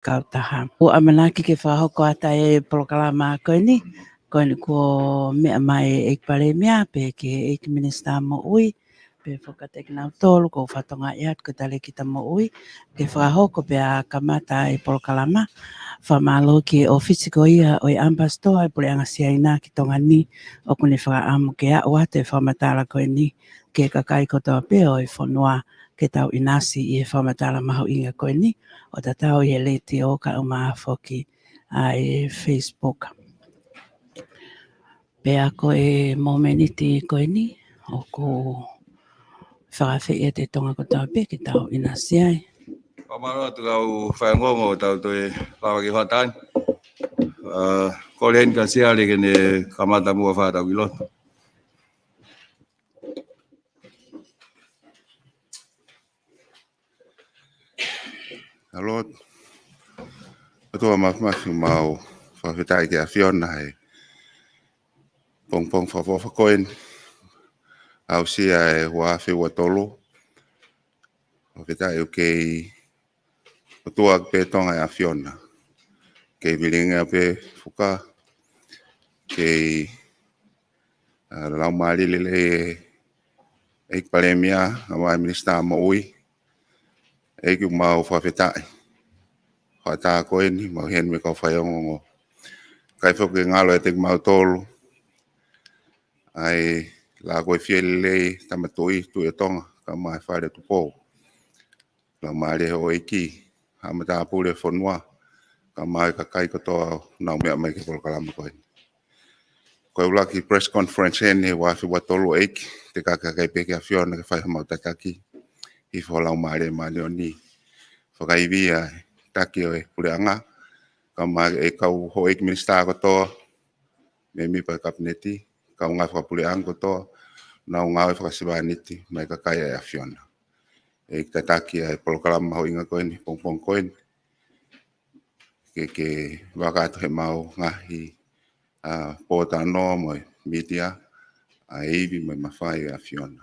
kautaha. O amanaki ke whahoko ata e proklama koe ni. Koe ni ko mea mai e pare mea pe ke e minister mo ui. Pe whakatek nau tolu ko whatonga iat ko tale kita mo ui. Ke whahoko pe a kamata e proklama. Whamalo ki ofisi ko ia o i ambastoa e pule angasia ina ki tonga ni. O kune whakaamu ke a wate whamatala koe ni. Ke kakai kotoa pe o i whanua ke tau inasi i e whamatala maho inga koe ni. O ta tau i he leti o ka umaa whoki ai Facebook. Pea ko e momeniti koe ni. O ko whakawhi e te tonga kotoa pe ke tau inasi ai. Pamaro tu kau whaingongo tau toi lawa ki whatai. Ko len ka sia le kene kamata mua whatau ki loto. Alot. Atua mafu mau whawhitai ki a Fiona hei. Pong whakoen. Au sia e wafi wa tolo. Whawhitai u kei atua pe tonga e a Fiona. Kei vilinga pe fuka. Kei lau maari lele e palemia awa minister mo ui. E ki mau whawhitai. Whata koe ni mau hen me kau whaiongongo. Kai whoke ngalo e te mau tolu. Ai la koe whielele tamatoi tu e tonga. Ka mai whare tu pō. La maare ho eki. Hamata apure whanua. Ka mai ka kai katoa nau mea mai ke polokalama koe. Koe ulaki press conference hene wafi watolu eki. Te kakakai peke a Fiona ke whai hamau tataki. I wholau maare maare o ni. Whakaivia taki o e pure anga. Ka mai e kau ho eki minister katoa. Me mi pa kabineti. Kau ngā whakapule anga katoa. Nau ngā e whakasiwaniti. Mai ka kai a Fiona. E tataki e polokalama ho inga koe ni. Pongpong koe ni. Ke wakato he mau ngahi. Pōta no mo media. A eivi mai mawhai a Fiona.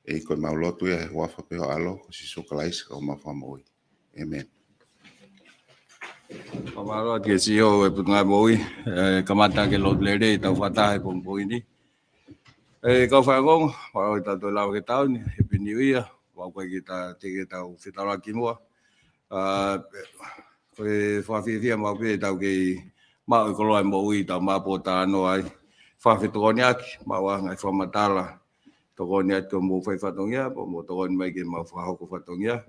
E koe mau lotu e wafa peho alo. Ko si sukalaisi ka o mawha moi. Amen. Pamaro ke CEO e putunga mo ui. Kamata ke lotu lere tau whata e pongpoi ni. Kau whaingongo. Wao i tato lau ke tau ni. Happy New Year. Wao koe ki ta teke tau whitara ki mua. Koe whawhiwhia mau pe tau kei mau i koloa mo ui tau mapota ano ai. Whawhitokoni aki, mau a ngai whamatala. Tokoni atu mo whai whatongia, po mo tokoni mai ke mau whahoko whatongia.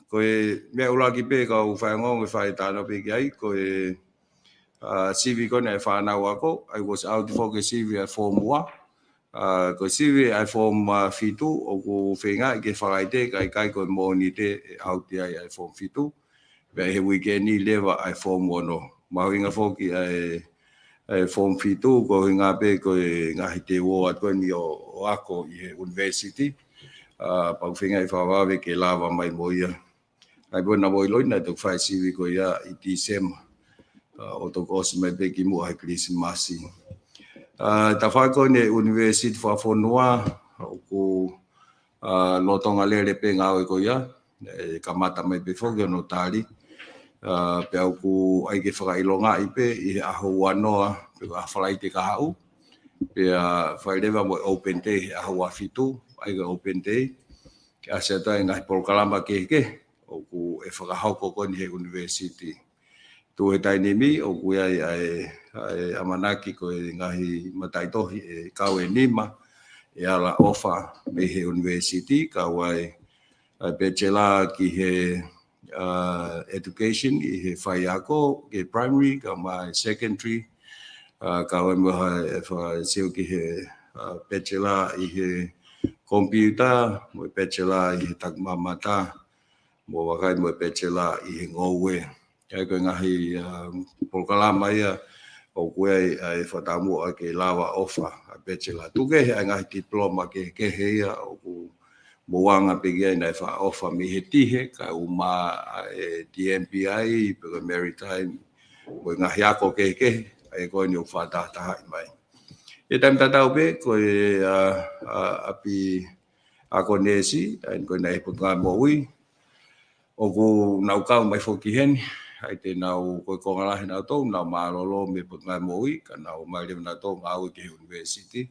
Koe mea ulaki pe kau whaingongo e whai tāna pe ki ai, koe CV kone e whanau ako. I was out for ke CV at Form 1. Ko CV ai Form 2, o ko whenga i ke whakaite, kai kai koe mōni te out ai Form 2. Pea he weekend ni lewa ai Form 1. Mahuinga whoki ai Form 2 ko hinga pe ko ngahi te wo atu ni o ako i he university. Pau whinga i whawawe ke lava mai moia. Ai bona moi loina te whai siwi ko ia i December. O to kosi mai pe ki mua hai Christmas. Ta whai ko ne university whafonua o ko lotonga lere pe ngau ko ia. Kamata mai pe whoki no tari. Pe au ku ai ke whakailonga i pe i aho wanoa pe a whalai te kahau pe a whairewa mo open day aho wafitu ai ka open day ke aseta i ngai polokalama ke o ku e whakahauko koni he university tu he taini mi o ku ai amanaki ko e ngahi mataitohi e kau e nima e ala ofa me he university kau ai bachelor ki he education i he whai ako ke primary ka mai secondary ka wai moha e whaseo ki he bachelor i he computer mo bachelor i he takmamata mo wakai mo bachelor i he ngowe kai ko ngahi polokalama ia o koe ai whatamu a ke lawa ofa a bachelor tuke he ngahi diploma ke he ia o ku moanga pegia nei fa ofa mi he tihe ka uma DMPI pe maritime ko nga hiako ke ai ko ni fa ta mai e tam ta pe ko api akonesi ai ko nei puta mo ui o ko nau kau mai foki hen ai te nau ko ko ngala hen auto nau malolo me ngai moi ka nau mai le na to ngau ke university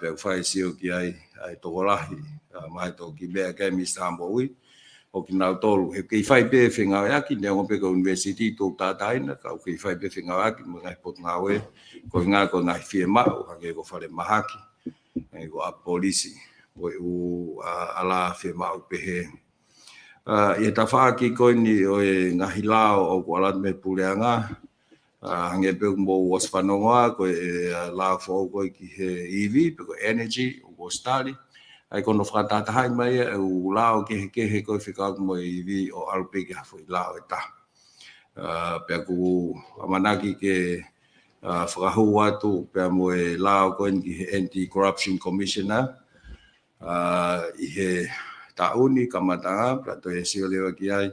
pe fai sio ki ai to lahi mai to ki be ke mi samboi o ki nau tolu he ki fai pe finga ya ki ne o pe ko university to ta tai na ka ki fai pe finga ya ki mo ngai pot ngawe ko ngai firma o ka ke ko fare mahaki ai ko a polisi o ala firma o pe he ia ta whaaki koe ni o e ngahi lao o ko alat me puleanga hange pe mo was whanonga ko e lao fo ko ki he EV pe ko energy o ko stali ai kono whakatata hai mai e u lao ke he koe whika mo EV o alpe ki hafo i lao e ta pe ku amanaki ke whakahu atu pe mo e lao koe ki he anti-corruption commissioner i he tauni kamatanga prato e sio lewa ki ai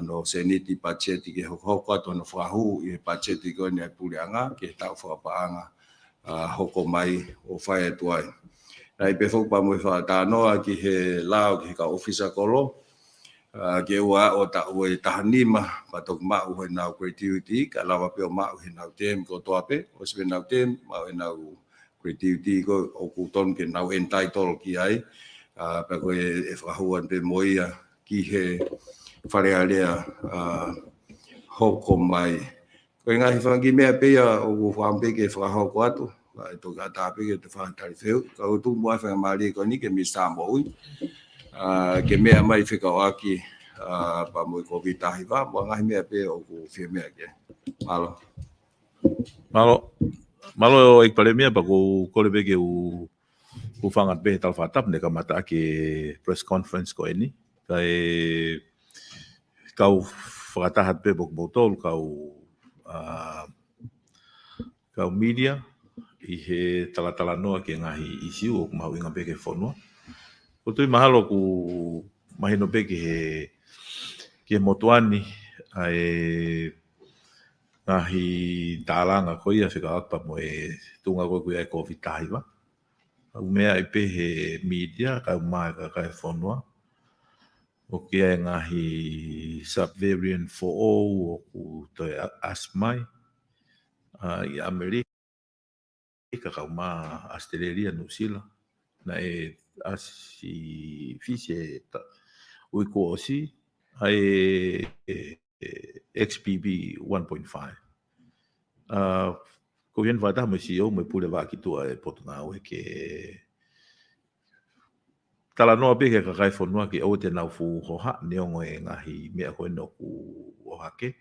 no seniti pacheti ke hoko to no fahu i pacheti ko ni pulianga ke ta fa paanga hoko mai o fai tuai ai pe fo pa mo fa ta no ki he lao ki ka officer kolo ke wa o ta o ta nima pa to ma o na creativity ka lava pe ma o na tem ko to ape o se na tem ma o na creativity ko o ku ton ke na entitled ki ai pe ko e whahuan pe moia ki he whare alea hoko mai. Ko ngahi whangi mea pea o whampe ke whahoko atu. E to ka tāpe ke te whakatari wheu. Ka o tū mua whanga maari ko ni ke mi sāmo ui. Ke mea mai whikau aki pa mui ko vitahi wā. Mua ngahi mea pea o ku whia mea ke. Malo. Malo ik pale mea pa ko kore peke u fangat be tal fatap ne kamata ke press conference ko ini kai kau whakatahat pe bok botol kau media i he talatala noa ke ngahi isiu o kumau inga peke whanua. Ko tui mahalo ku mahino peke ke motuani ai ngahi tālanga ko ia whikaakpa mo e tunga koe kuia e COVID tahiwa. Au mea i pe he media, kau mai ka kai whanua. O kia e ngahi subvariant 4O o ku toi asmai. I Amerika kau maa Australia, New Zealand. Na e asi fisi e ui ko osi. Ai XBB 1.5. Ko hien whata mo si o me pule waki tua e potu ngā ue ke tala noa peke ka kai whanua ki au te nau fu hoha neongo e ngahi mea koe no ku ohake.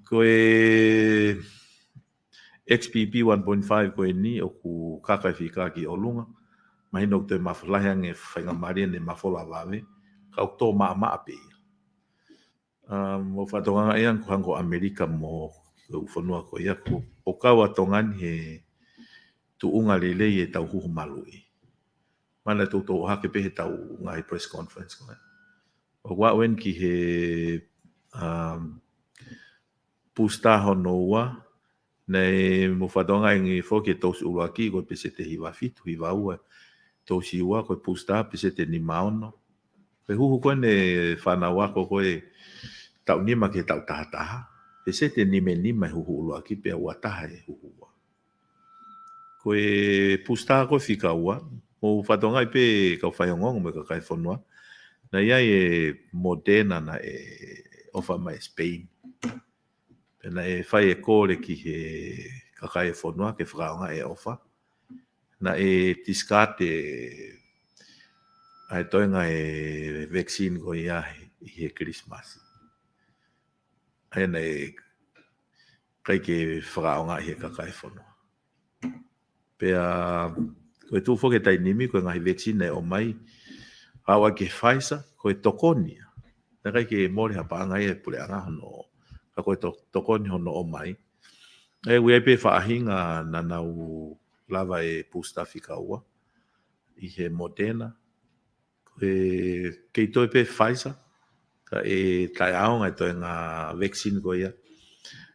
Ko e XBB 1.5 koe ni o ku kakai whika ki o lunga. Mahino te mawhalahang e whainga maria ne mawhola wawe. Kau tō maa pe. Mo whatonga ean ko hango Amerika mo whanua ko ia ko. O kau atongan he tu unga lele e tau huhu malui. Mana tau tau hake pehe tau ngai press conference ko. O wawen ki he pusta hono ua. Nei mo whatonga ingi whoke tausi uruaki ko pese te hiwa fitu, hiwa ua. Tausi ua ko pusta pese te ni maono. Pe huhu koe ne whanau ako koe tau nima ke tau tahataha. Pese te nime huhu uruaki pe ua taha e huhu ua. Koe pusta koe whika ua. Mo whatonga i pe kau whaiongongo me ka kai whanua. Na ia e Moderna na e ofa mai Spain. Pena e whai e kore ki he kakai e whanua ke whakaonga e ofa. Na e tiskate ai toenga e vaccine ko ia i he Christmas. Ai na e kai ke whakaonga i he kakai e whanua. Pea koe tu whoke tai nimi koe ngahi vaccine e o mai. Hawa ke Pfizer koe tokonia. Na kai ke mori hapanga e pule anga hono. Ka koe tokoni hono o mai. E ui pe whaahinga na nau lava e pusta whika ua. I he Moderna. Kei toi pe Pfizer. Ka e tai aonga e toi ngā vaccine ko ia.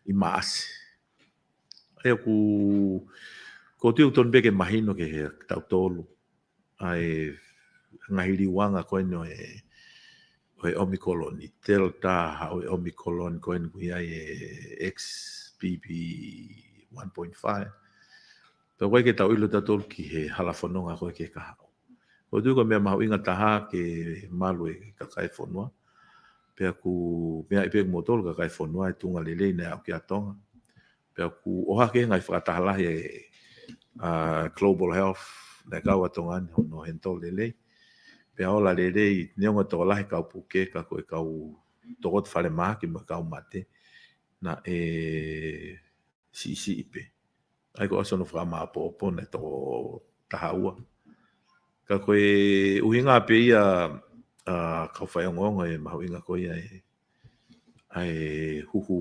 I maase. E ko tiu ton beke mahino ke he tau tolu. Ai ngahiri wanga koe no e koe Omicron i Delta hau e Omicron koe ni ai XBB 1.5 pe koe ke tau ilo tatou ki he halafononga koe ke kahau o tu ko mea mahu inga taha ke malu e kakai fonua pe aku mea ipe motol kakai fonua e tunga lelei ne au ki atonga pe aku oha ke ngai whakatahalahi e global health na kau atonga no hentol lelei pe ola lelei neonga tō lahi kau puke ka koe kau tokot whare maha ki ma kau mate na si ipe ai ko aso no whama apo ne tō tahaua ka koe uhinga pe ia kau whaiongonga e mahu inga koe ai huhu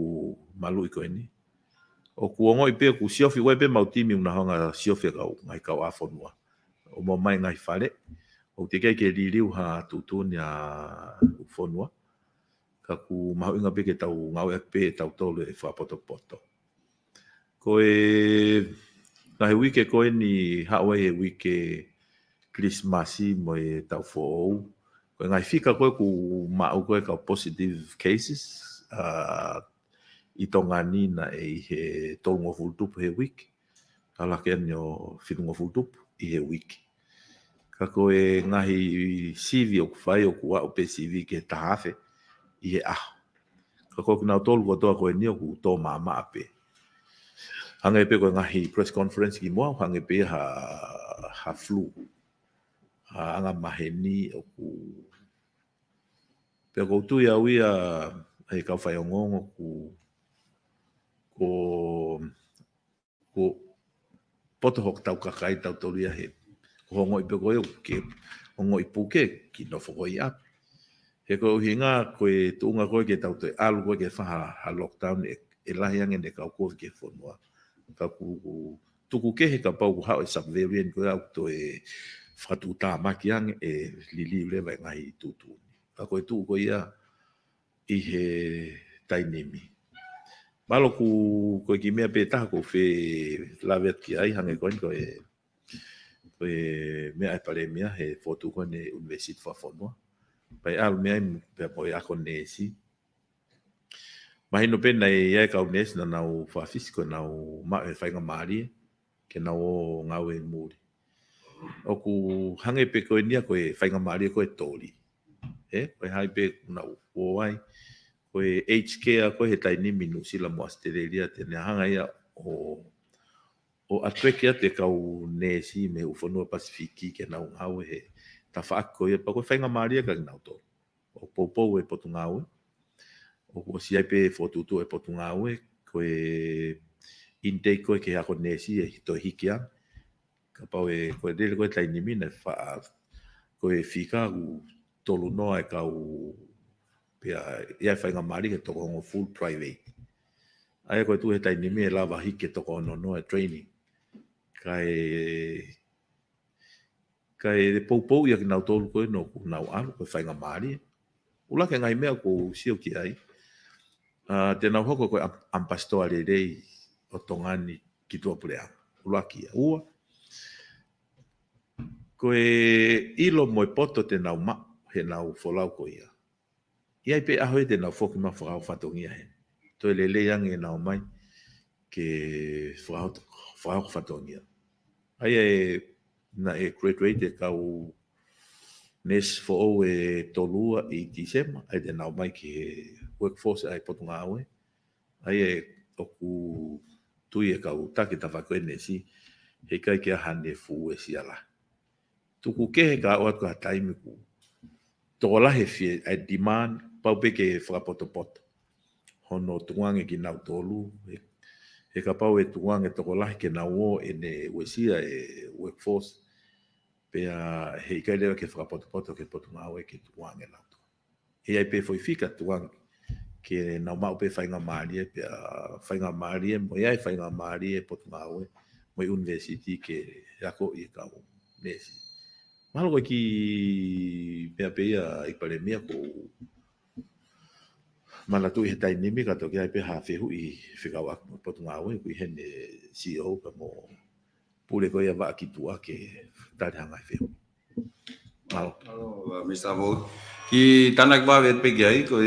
malu i koe ni o kuongo i pe ku siofi wai pe mautimi una honga siofi kau ngai kau afonua o mo mai ngai whare o te kai ke liliu ha tutuni a ufonua ka ku mahu inga pe ke tau ngau e pe tau tolu e whapoto. Koe ngahi wike koe ni hawe e wike Christmasi mo e tau fōu. Koe ngai fika koe ku mau koe kau positive cases i tonga ni na e he tolu ngofultupu he wike. Kala ke anio whitu ngofultupu i he wike. Ka koe ngahi sivi o kuwhai o kuwa o pe sivi ke tahawhe i he aho. Ka koe kunau tolu kotoa koe ni o ku tō mama ape. Hange pe koe ngahi press conference ki mua, hange pe ha flu. Anga maheni o ku... Pe koutu ia uia hei kau whai o ngongo ko potohok tau kakai tau tolia he. Hongo i pekoe ke hongo i puke ki no foko i ap. He koe uhinga koe tuunga koe ke tau te alu koe ke whaha ha lockdown e lahi ange ne kau koe ke whanua. Ka tuku ke he ka pau hao e subvariant koe au to e whatuta maki ange e lili lewa ngahi tutu. Ka koe tuu koe ia i he tainimi. Malo koe ki mea pe taha koe whe lawet ki ai hange koe koe mea e pare mea he fotu koe ne university whawhanua. Pai alu mea pe moe ako nesi. Mahino pe nei e kau nesi na nau whawhisi koe nau whainga maari ke nau o ngau e muri. Oku hange pe koe nia koe whainga maari koe tōri. Koe hai pe nau oai. Koe HK a koe he taini minu sila mo Australia tene hanga ia o atwekea te kau nesi me uwhanua Pasifiki ke nau ngau he ta whaako ia pa koe whainga maari ka nau tō. O poupou e potu ngau e. O ko si ai pe fotutu e potu ngau e. Koe intake koe ke hako nesi e hito hikia. Ka pau e koe dele koe taini mina e wha koe whika u tolu noa e kau pia ia whainga maari ke toko ngo full private. Ai koe tu he taini mi e lava hike toko ono noa training. Kai poupou ia ki nau tolu koe no ku nau alu koe whainga maari. Ula ke ngai mea ko sio ki ai. Te nau hoko koe ampastoa rei o tongani ki tua pureanga. Ula ki ua. Koe ilo moe poto te nau ma he nau wholau ko ia. Iai pe ahoe te nau whoki ma whakau whatongia he. Toi lele yangi e nau mai ke whakau whatongia. Ai na e graduate e kau nes fo e tolua i December. Ai te nau mai ki he workforce ai potunga aue. Ai oku tui e kau take ta whakoe nesi. He kai kia hane fu e si ala. Tuku ke he ka oat ka taimi ku. Toko lahe fie ai demand pau pe ke whakapoto-poto. Hono tuange ki nau tolu. He ka pau e tuange toko lahe ke nau o e ne wesia e workforce. Pea he kai lewa ke whakapoto-poto ke potunga aue ke tuange nau to. He ai pe foi fika tuange. Ke nau mau pe whainga maari e pea whainga maari e mo iai whainga maari e potunga aue. Mo i university ke rako i kau nesi. Mahalo koe ki mea peia i pare mea ko manatu i he tainimi ka toki ai pe ha whehu i whikau aku potunga aue kui hene CEO ka mo pule koe a waa ki tua ke tari hanga i whehu. Mr. Mo. Ki tanak ba vet pe gai ko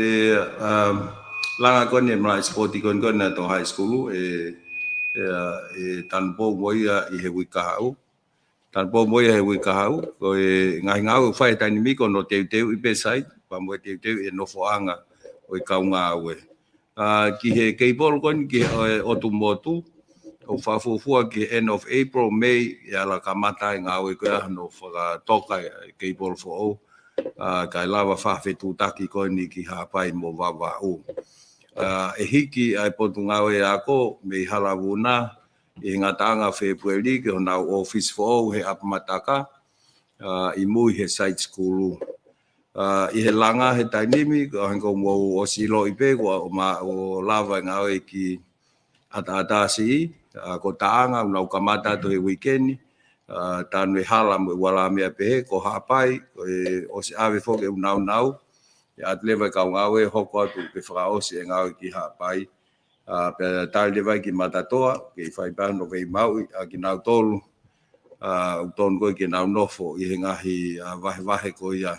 langa kon ni mla sporti kon na to high school tan po moi I he wika au. Tan po moi he wika au ko ngai ngau fai tan mi ko no te I pe sai pa mo te no fo anga o ka nga we. Ki he ke bol kon ki o tu motu o whafufua ki end of April, May, ia la ka mata ngā we koe no whaka toka kei bol fo o. Kai lawa whawhetu taki koe ni ki hapai mo wawa o. E hiki ai potu ngā we ako, me hala wuna, I ngā tanga February, ki ho nau office fo o, he apamataka, I mui he site school. I he langa he tainimi, ko hanko mo o silo I pe, o lava ngā we ki ata si, ko taanga unau kamata to he weekend tanu hala mo wala me pe ko hapai o se ave fo ke unau ya atleva ka ngawe hoko tu pe fra o se ngawe ki hapai pe tal de vai ki matatoa ke fai pa no ve mau ki nau tolu ton ko ki nau nofo I ngahi vahe ko ia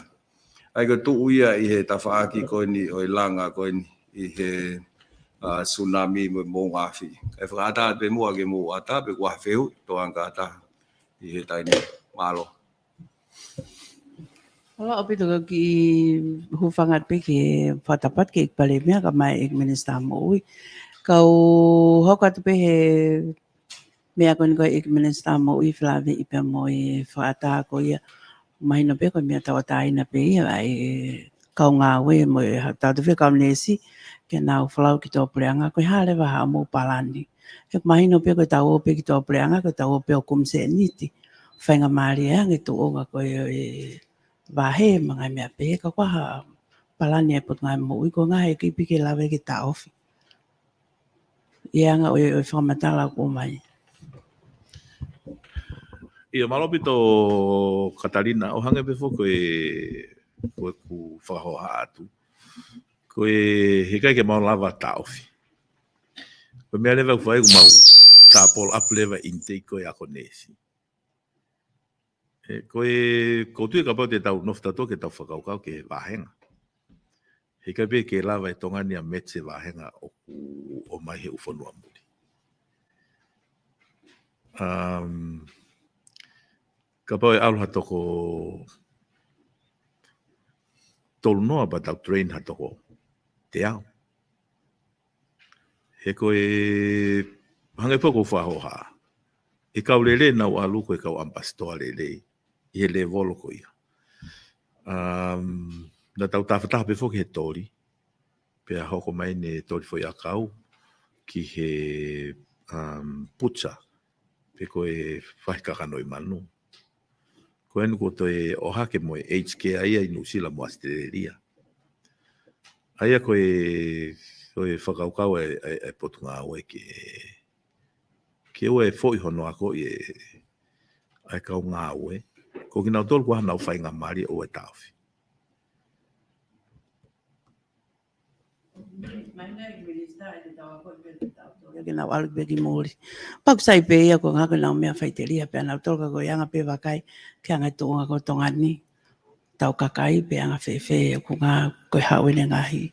ai ko tu ia I he tafaaki ko ni o langa ko ni I he tsunami mo ngafi e frata pe mo ke mo ata pe kwa feu to angata I he tai malo Ala opi to ki hufangat pe ki fatapat ke pale mea ka mai ek minister mo ui kau hokat pe he mea kon ko ek minister mo ui flave ipe mo I fata ko ia mai no pe ko mea tawata ina pe ia ai kau ngā we mo tau te whekau nesi ke nau whalau ki tō preanga koe hale waha mo palani. E mahino pe koe tau ope ki tō preanga koe tau ope o kumse niti. Whainga maari e ange tō onga koe wahe mga mea pe ka waha palani e pot ngai mo ui ko ngai ki pike lawe ki ta ofi. I anga o whamatala ko mai. Ia malopi tō Katarina o hange pe foko koe ku whakahoha atu. Koe he kai ke mau lava taofi. Koe mea lewa whae ku mau ka pol up lewa intake koe ako nesi. Koe tui ka pau te tau nofta tō ke tau whakaukau ke wahenga. He kai pe ke lava e tongani a metse wahenga o mai he ufonua muri. Ka pau e alu hatoko tolu noa ba tau train hatoko te au. He koe hange poko whahoha. E kau lele nau alu koe kau ampastoa lele. I he le volo ko ia. Na tau tawhataha pe foki he tori. Pea hoko mai ne tori foi a kau. Ki he putsa. Pe koe whaikakanoi manu. Koe enu ko toe ohake moe HK aia inu sila mo Australia. Aia koe whakaukau e potu ngā oe ke oe fōi hono ako I e kau ngā oe. Ko ki nau tolu kua nau whai ngā mari o e tauwhi. Ke nau alu pe ki mōri. Paku sai pe ia ko ngako nau mea whaiteria pe nau tolka ko ianga pe wakai ke anga tōnga ko tongani. Tau kakai pe anga whewhe ko ngā koe hawene ngahi.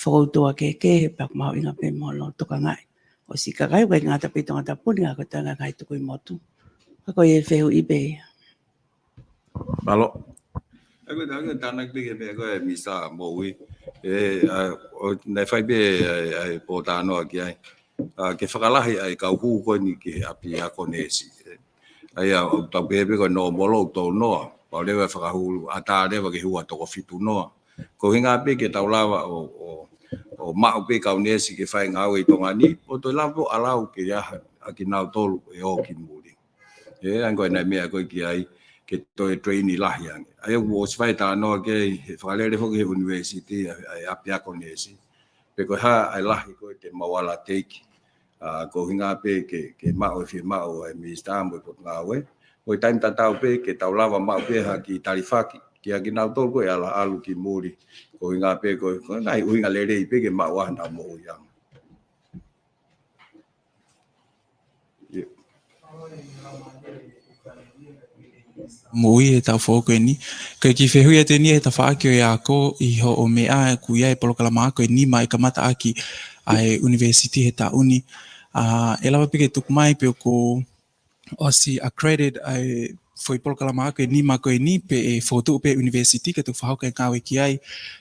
Whakautua ke he paku mau inga pe mono toka ngai. O si kakai koe ngā tapi tonga tapuni ngā koe tanga ngai tuku I motu. Kako I whehu I pe. Malo. Aku tanak pe ke koe misa mo ui. Nei whai pe ai po tāno aki ai. Ke whakalahi ai kau hu koe ni ki api ako nesi. Ai au tau pepe koe no molo tau noa. Pau lewa whakahulu ata lewa ke hua toko fitu noa. Ko hinga pe ke tau lawa o mau pe kau nesi ke whai ngau I tonga ni. O toi lampo alau ke iaha aki nau tolu e o ki muri. An koe nei mea koe ki ai ke toi trainee lahi ange. Ai o swai tāno ke whakalere hoki he university ai api ako nesi. Pe koe ha ai lahi koe te mawala teiki. Ko hinga pe ke mao fi mao e minister mo pot ngawe o time tatau pe ke tau lava mao pe ha ki tarifaki ki aki nau tol ko ala alu ki muri ko hinga pe ko ngai uinga lele pe ke mao anda mo yang Moi e tau fōko ni. Kai ki whehui e tēni e ta whaakio e ako I ho o mea kuia e polokalama ako e ni mai kamata aki ai university he ta uni. E lawa pike tuku mai pe o ko o si accredited ai foi polokalama ako e ni mako e ni pe e whotu pe university ke tu whahauka e kawe ki ai.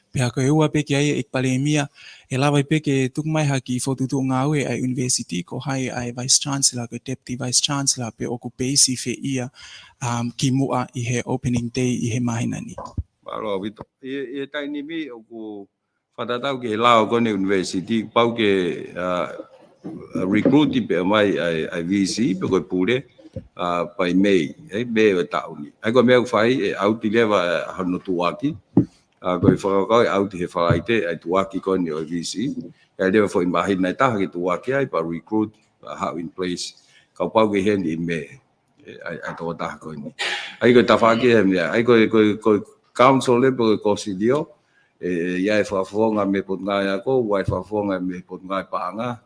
Pe ako e ua pe ki ai e kpale e mia. E lawa pe ke tuku mai haki whotu tu ngā ue ai university ko hai ai vice chancellor ko deputy vice chancellor pe o ko peisi fe ia. Ki mua I he opening day I he mahina ni. Alo vito. E tai ni mi o ku whatatau ke lao kone university pau ke recruiting pe mai ai VC pe koe pure pai mei me o tau ni. Ai ko mea whai e au ti lewa hano tuaki. Koe whakakau e au ti he whalaite ai tuaki kone o VC. Ai lewa fo I mahina taha ke tuaki ai pa recruit how in place. Kau pau ke hendi I me. Ai tō taha koe ni. Ai koe tawhaki he mea. Ai koe council le po consilio ia e whaafonga me pot ngai ako, wai whaafonga me pot ngai paanga.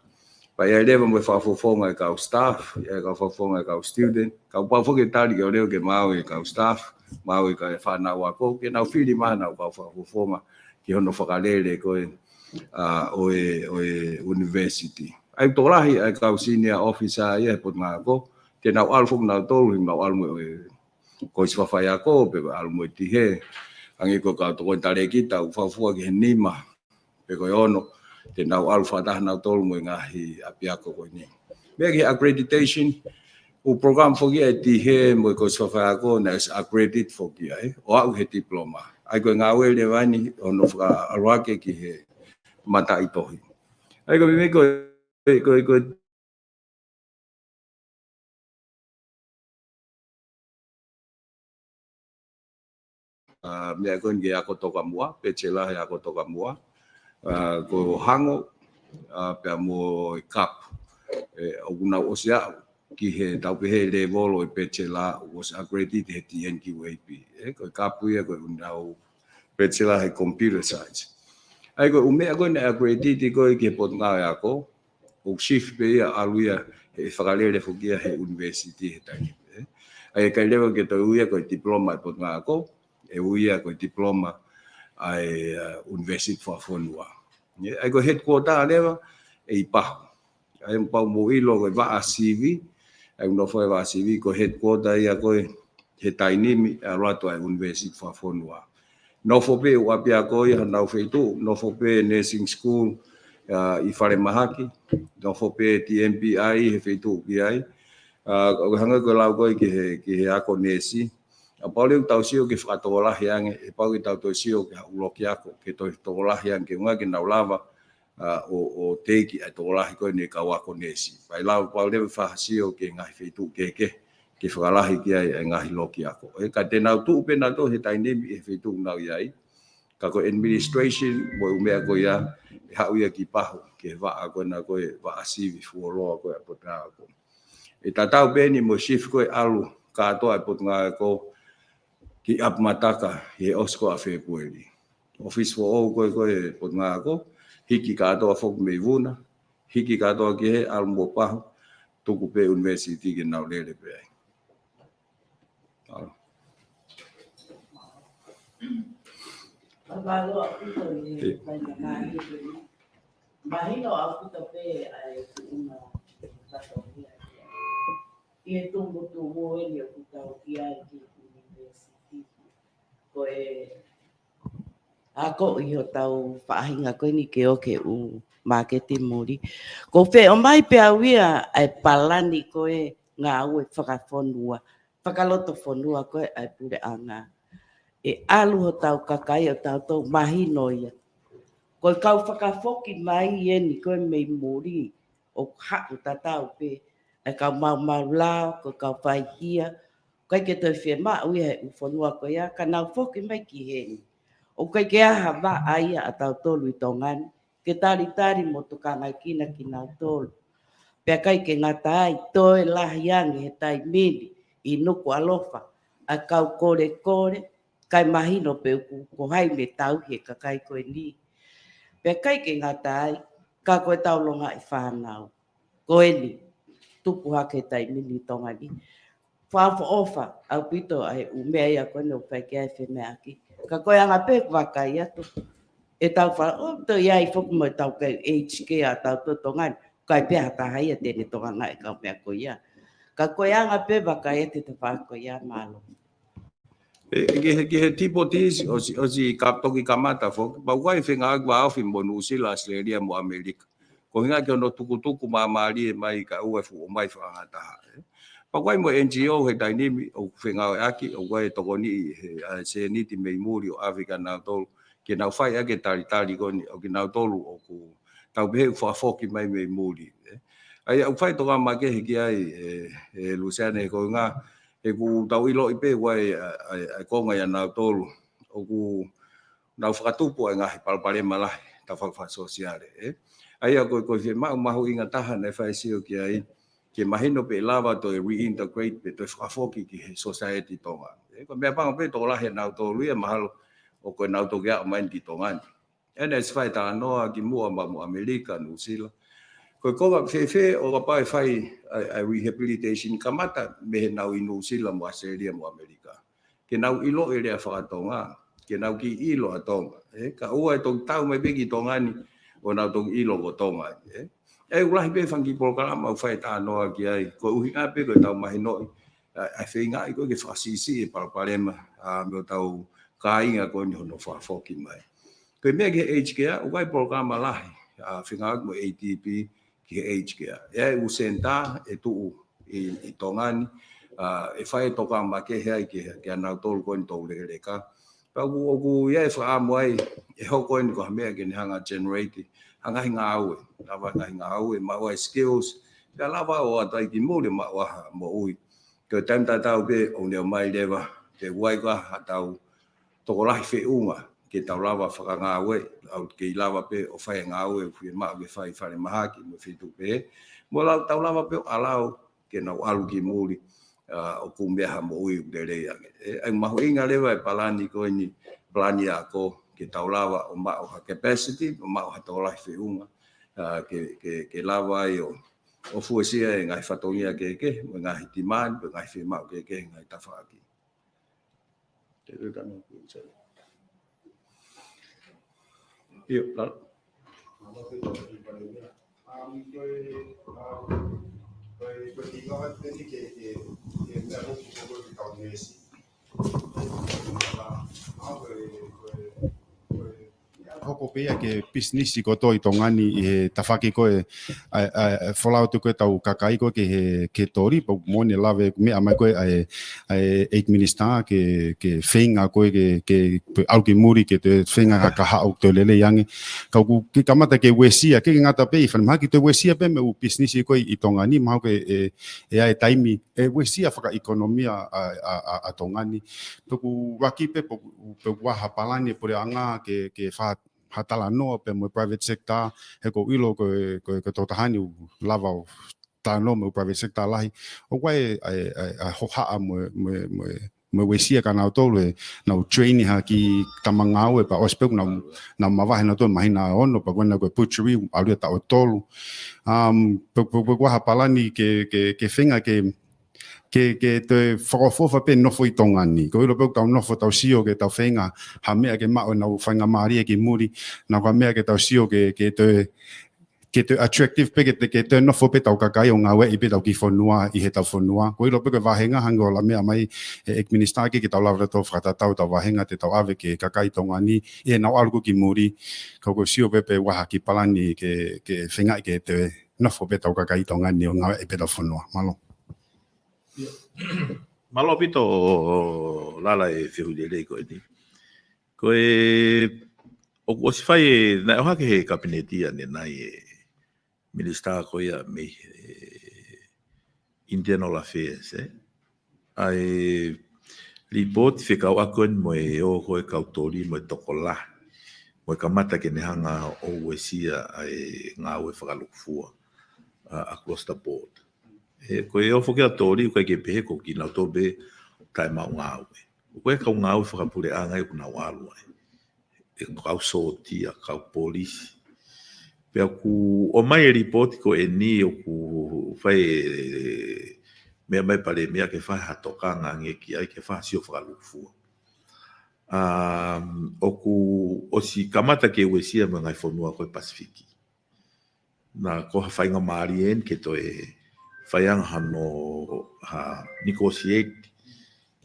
Pa ia lewa me whaafonga e kau staff, ia kau whaafonga e kau student. Kau pāwhoke tari ke o leo ke mau e kau staff, mau e ka whanau ako, ke nau whiri mana o kau whaafonga ki hono whakalele koe o university. Ai tōrahi ai kau senior officer ia pot ngai ako, te nau alfo nau tolu, mau almo ko si whawhai ako, pe almo ti he. Angi ko ka toko tare kita, whawhua ki he nima. Pe koe ono, te nau alfa taha nau tolu mo ngahi api ako koe ni. Mea ki accreditation, o program whoki e ti he, mo ko si whawhai ako, na is accredited whoki ai, o au he diploma. Ai koe ngā ue le wani, ono whaka aruake ki he mata I tohi. Ai koe me koe mea koe nge ako toka mua, pe chela he ako toka mua, ko hango, pe mo kap, o una osia, ki he taupe he le volo pe chela, was accredited he TNQAP, ko kapu ia ko unau, pe chela he computer science. Ai ko umea koe ne accredited koe ki he pot ngā ako, o shift pe ia aluia, he whakalele whukia he university he tangi. Ai kai lewa ke tau uia koe diploma pot ngā ako, e uia koe diploma ai university whaafonua. Ai koe headquarter lewa e I pahu. Ai mpau mo ilo koe waa CV, ai unofo e waa CV koe headquarter ia koe he tainimi a rato ai university whaafonua. Nofo pe uapia koe hanau wheitu, nofo pe nursing school I whare mahaki, nofo pe TMPI he wheitu ki ai. Hanga koe lau koe ki he ako nesi, a paule tau sio ke whakatolahi ange, e pau tau toi sio ke uloki ako, ke toi tolahi ange unga ke nau lava o teiki ai tolahi koe ne kau ako nesi. Pai lau paule whahasio ke ngahi wheitu ke whakalahi ki ai ngahi loki ako. E ka te nau tuu pe nau to he tainemi e wheitu nau iai. Ka koe administration, mo umea koe ia, e hau ia ki pahu, ke waa koe na koe waa sivi fuoroa koe a potaa ako. E tatau peni mo shift koe alu, ka atoa e potunga ako, ki apmataka he osko a February. Office for all koe pot ngā ako, hiki katoa fok me vuna, hiki katoa ki he almo pahu, tuku pe university ki nau lele pe ai. Mahino aku tape ai una tato ia tumbu ele aku tau ia ki university koe ako I tau whaahinga koe ni ke o ke u marketing muri. Ko whe o mai pe awia ai palani koe ngā ue whakafonua. Whakaloto fonua koe ai pure anga. E alu ho tau kakai o tau tau mahino ia. Koe kau whakafoki mai e ni koe mei muri o haku tatau pe. E kau mau lao, koe kau whaihia. Koe ke toi whia maa ui he ufonua koe ia, ka nau foki mai ki he ni. O koe ke aha wa aia a tau tolu I tongani. Ke tari mo tukanga kina ki nau tolu. Pea kai ke ngata ai, toe lahi ange he tai mini I nuku alofa. A kau kore, kai mahino pe ko hai me tau he kakai koe ni. Pea kai ke ngata ai, ka koe tau longa I whanau. Koe ni, tupu hake tai mini tongani. whaafa au pito ai umea ia koe no whaikia e whenea ki. Ka koe anga pēk waka i atu. E tau wha, to iai whuku mo tau kei HK a tau tōtongan, kai pēha tahai a tēne tōnganga e kau mea koe ia. Ka koe anga pē waka e te whako ia malo. Ke he tipo tisi o si toki kamata fo ba wai finga agwa au fin bonu sila Australia mo Amerika ko hinga ke no tuku mamali mai ka u fu mai fa ngata ba wai mo NGO he dainimi o finga aki o wai tokoni se ni ti mei muri o Africa na tol ke na fai ake tali koni o ke na tolu o ku tau be fo foki mai mei muri ai au fai to ma ke ki ai Luciane ko nga e ku tau ilo ipe wai ai konga ya na tolu o ku na whakatupu ai ngahi palpare malai ta whakawha sosiale ai a ko fe mahu inga taha na whai sio ki ai ke mahino pe lava to reintegrate pe to whakafoki ki he society tonga ko mea panga pe to lahe na tolu ia mahalo o ko na to kia main ki tonga ene whai ta anoa ki mua mo Amerika New Zealand ko ko fe o ka pai fai a rehabilitation kamata me na i New Zealand mo Australia mo Amerika ke na ilo ele a whakatonga ke na ki ilo a tonga ka ua tong tau me bigi tonga ni o na tong ilo ko tonga ulahi pe fangi programa fai ta no ki ai ko uhinga pe ko tau mahino a feinga ko ke fasisi e palpalema a me tau kainga ko ni no fa foki mai ko me ke HK o vai programa lahi a finga mo ATP ki HK e usenta e tu i tongani e fai toka ma ke hai ke ana tol ko to le ka pa ku ye fa mai e ho ko ni ko me ke ni hanga generate hanga hinga au lava hinga au ma wa skills ka lava o ta ki mo le ma wa mo ui ke tam ta tau pe o ne mai leva ke wai ka tau to la fe unga ke tau lava fa nga we au ke lava pe o fai nga we fu ma be fai fa ma ki mo fitu pe mo la tau lava pe alau ke na alu ki muri o kumbia mo ui de le ya ai ma inga leva palani ko ni plani ako ke tau lava o ma o capacity o ma o to la fe unga ke lava yo o fuesia e ngai fatongia ke ngai timan ngai fe ma ke ngai tafaki te do tano ku Yuk, lalu. Hoko pea ke business ko toi tongani e tafaki ko e folau tu ko tau kakai ko ke tori po mone lave me ama ko e administra ke fenga ko ke au ke muri ke te fenga ka ha au te lele yang ka ku ki kamata ke wesia ke ngata pe fan ma ki te wesia pe me u business ko i tongani ma ko e ai taimi e wesia faka ekonomia a tongani to ku waki pe po wa hapalani por anga ke fa hatala no pe mo private sector he ko ilo ko totahani lava ta no mo private sector lahi o wai ho ha mo wesia kana tole na training ha ki tamanga we pa ospek na mava na to mahina ono pa kona ko butchery alu ta tolu po ha palani ke fenga ke te whakafofa pe nofo i tongani. Ko ilo pek tau nofo tau sio ke tau whenga ha mea ke mao na whainga maria ke muri na ka mea ke tau sio ke te attractive pe ke te nofo pe tau kakai o ngawe i pe tau ki whanua i he tau whanua. Ko ilo pek wahenga hango la mea mai administra ke tau lavra tau whakatatau tau wahenga te tau ave ke kakai tongani i he nau aluku ki muri ko sio pe waha ki palani ke whenga ke te nofo pe tau kakai tongani o ngawe i pe tau whanua. Malo. Malo pito lala e whihulele ko ni. Ko o si fai na o hake he kabinetia ne nai minister ko ia me internal affairs ai report fika wa kon mo o ko kautori mo tokola mo kamata ke ne hanga o wesia ai ngawe whakalukufua across the board. Ko e ofo ke atori ko ke pe ko ki na to be kai ma ngau ko e ka ngau fa pule anga e kuna walu e ka so tia ka police pe ku o mai report ko e ni o ku fai mea mai pale mea ke whai hatokanga nge ki ai ke wha sio whakalufua. O si kamata ke uesia mga ngai whanua koe Pasifiki. Na ko whainga maari en ke to e whaianga hano negotiate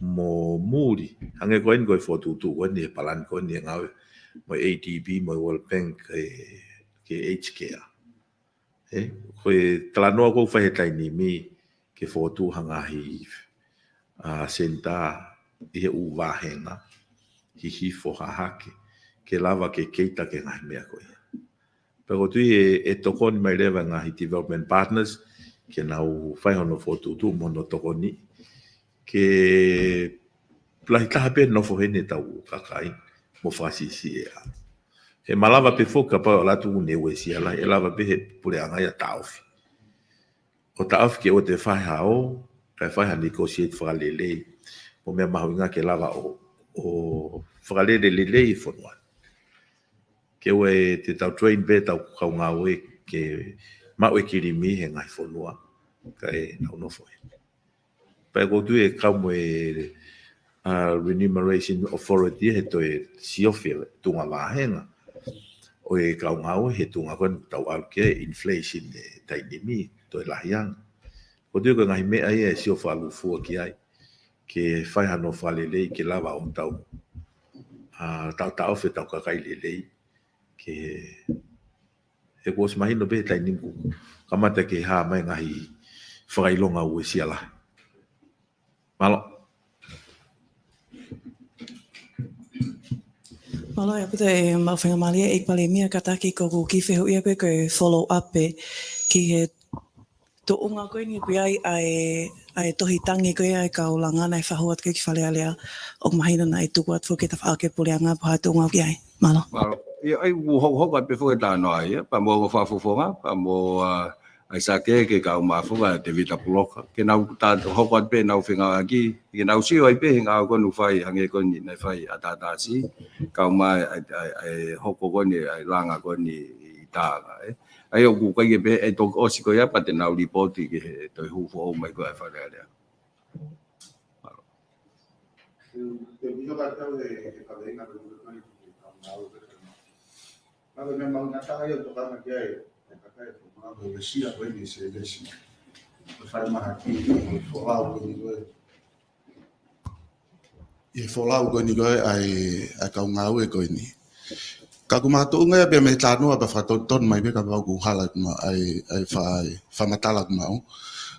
mo muri. Hange koe ni koe whotutu, koe ni e palani koe ni e ngawe mo ADB, mo World Bank ke HKA. Koe talanoa koe whahetai ni mi ke whotu hangahi senta i u wahenga. Hi fo hahake ke lava ke keita ke ngai mea koe. Pero tu e toko ni mai lewa ngahi development partners ke nau whai hono fotutu mono toko ni ke plahi taha pe no fohene tau kakai mo whasisi e a. He malava pe foka pa o latu une ue si ala e lava pe he pule angai a taofi. O taofi ke o te whai hao kai whai ha negotiate whakalelei mo mea mahuinga ke lava o whakalele lelei whanua. Ke ue te tau train be tau kau ngā ue ke mau e kirimi he ngai whanua kai nau nofo e. Pai ko tu e kau mo e Remuneration Authority he to e siofi tunga wahenga. O e kau ngā ue he tunga kon tau au ke inflation e tainimi to e lahianga. Ko tu e ngai mea e siofa alufua ki ai. Ke whai hano whalelei ke lava o tau. Tau fe tau kakai lelei. Ke e kos mahino be tai nimku. Kamata ke ha mai ngahi whakailonga ue siala. Malo. Malo e puta e mawhinga malia e pale mia kataki koku ki whehu ia koe koe follow up e ki he to unga koe ni koe ai tohi tangi koe ai kaulanga nei whahuat koe ki whale alea o mahina na i tuku atu ke ta whaake puleanga paha to unga ki ai. Malo. Malo. Ai hoka pe fo ta no ai pa mo fa fofonga pa mo ai sa ke ka ma foga te vita puloka ke na ta hoka pe na finga aki ke na usi ai pe nga ko nu fai hange ko ni na fai ata si ka ma ai hoko ko ni ai langa ko ni ta ai o ku ka ye pe e to o si ko ya pa te na report ke to hu fo mai ko ai fa le Nada memang nata ayo to kana kiai kakai to ma bo besia ko ni se besi fai mahaki folau ko ni go e folau ko ni go ai ka ngau e ko ni ka ku ma to nga be me tano ba fa ton mai be ka ba ku hala ma ai fa matala ma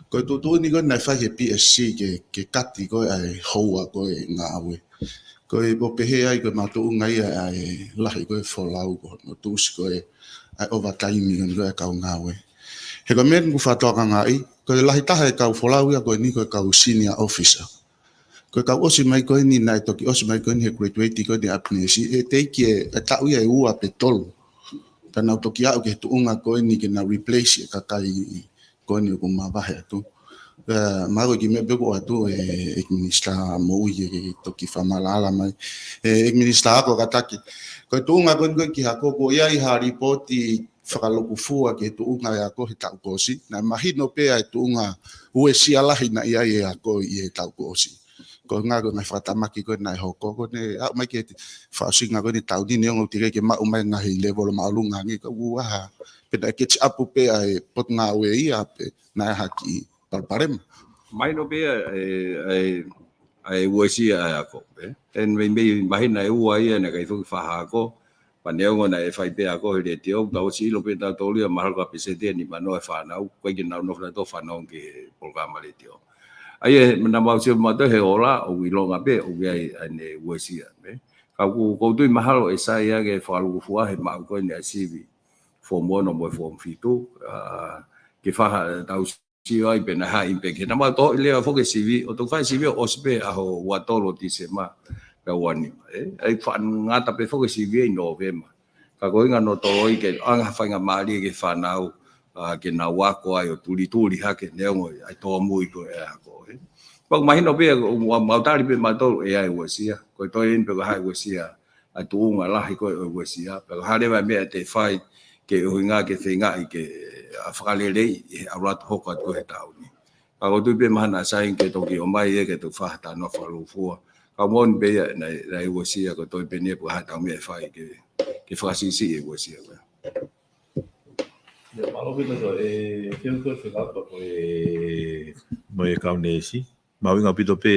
ko to ni go na fa he PSC ke kati ko ai hoa ko ngau ko e bo pehe ai ko mato ngai ai lahi ko folau ko no tus ko ai overtime ko ka ngawe he ko men ku fato ka ngai ko lahi ta he ka folau ya ko ni ko ka senior officer ko ka osi mai ko ni nai to ki osi mai ko ni graduate ko ni apnesi e te ki ta u ya u apetol ta na to ki au ke tu unga ko ni ke na replace ka kai ko ni ko ma ba he tu mago ki me bego atu e ministra mo ye to ki famalala mai e ministra ko kataki ko tunga ko ki hako ko ia I ha report whakaloku fua ke tunga ya ko he tau kosi na mahino pe ai tunga uesi ala hina ia e ako I tau kosi ko nga ko na fatamaki ko na hoko ko ne a mai ke fasinga ko ni tau ni ngo tire ke ma umai nga hi level ma lunga ngi ko wa pe da ke chapu pe ai pot nga we ia pe na haki parem mai no be ai uesi ai ako en me mahina e ua ia na kai fu fa ko pa ne ngo na e fai pe ako le tio ta o si lo pe ta to lia mahal ka pese ni mano e fa na ko ki na no fa to fa no ke programa le tio ai na ma se ma he ola o wi lo nga pe o ai ne uesi me ka ku ko tu mahal e sa ia ke fa lu fu he ma ko ni asivi form 1 o form 2 ke fa ta si ai pe na ha impe ke na ma to le fo ke CV o to fa CV o spe a ho wa to lo ti se ma ka wani ai fa nga ta pe fo ke CV I November ka ko nga no to I ke anga fa nga mali ke fa na ke na wa ko ai o tuli ha ke ne ngo ai to mu I ko e ko pa mai no pe ma ta ri pe ma to e ai wo sia ko to in pe ha wo sia a tu nga la ko wo sia pe ha le ba me te fai ke o nga ke fe nga I ke a whakalelei a rat hoka ko he tau ni. Ako tu be mana saing ke toki o mai e ke tu whahata no whalufua. Ka mon be nei wasia ko toi be ne pu hata me fai ke whasisi e wasia. Malo pito so feel ko se lapa ko mo kaunesi. Mawinga pito pe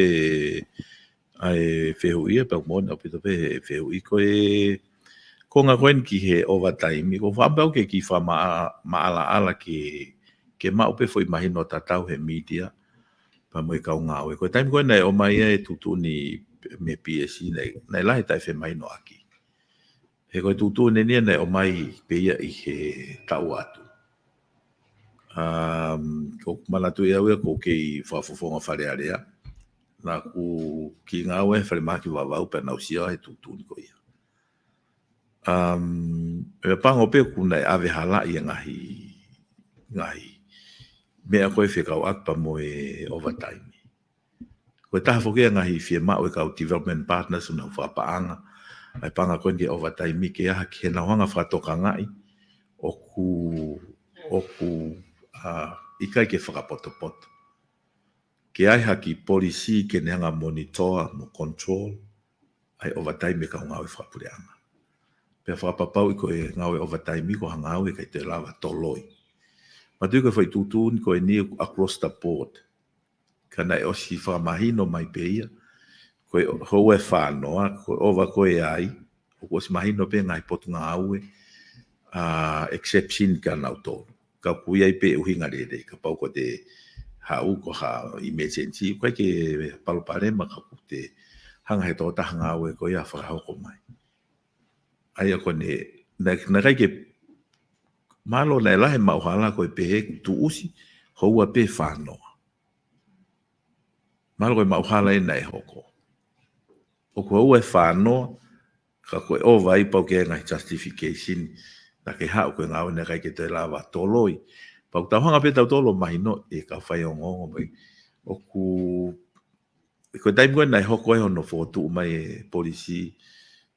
ai fehuia pa mo na pito pe fehui ko nga koen ki he overtime ko whambau ke ki wha maala ala ke mau pe foi mahino tatau he media pa mo kau ngawe ko time ko nei o mai e tutu ni me PSC nei lahi tai fe mahino aki he ko tutu ni nei o mai pe ia i he tau atu ko malatu ia we ko ke whafofonga whare area na ku ki ngawe whare maki wawau pe na usia he tutu ni ko ia e pango pe kuna ave hala i ngahi me a koe whekau akpa mo e overtime koe taha whoke ngahi fie mao e kau development partners una whapaanga ai panga koe ke overtime ke aha ke na whanga whatoka ngai oku ikai ke whakapotopoto ke ai haki policy ke neanga monitor mo control ai overtime e kau ngawe whapureanga pe whapapau i koe ngawe overtime i ko hangawe kai te lava toloi. Ma tui koe whai tutun koe ni across the board. Kana e osi whamahino mai peia. Koe hoe whanoa, koe ova koe ai. O koe si mahino pe ngai potu ngā aue. Exception ka nau tōru. Ka kui ai pe uhinga rere. Ka pau ko te hau ko ha emergency. Koe ke paluparema ka ku te hanga he tōta hanga aue koe a whakahau ko mai. Ai ako na kai ke malo na lahe mauhala ko pe tu usi houa pe whanoa. Malo koe mauhala e nei hoko. O ko houa e whanoa ka koe o vai pau ke ngai justification na ke hao koe ngau na kai ke te lawa toloi. Pau tauhanga pe tau tolo mahino e ka whai o ngongo mai. O ku koe taim koe nei hoko e hono fotu mai e policy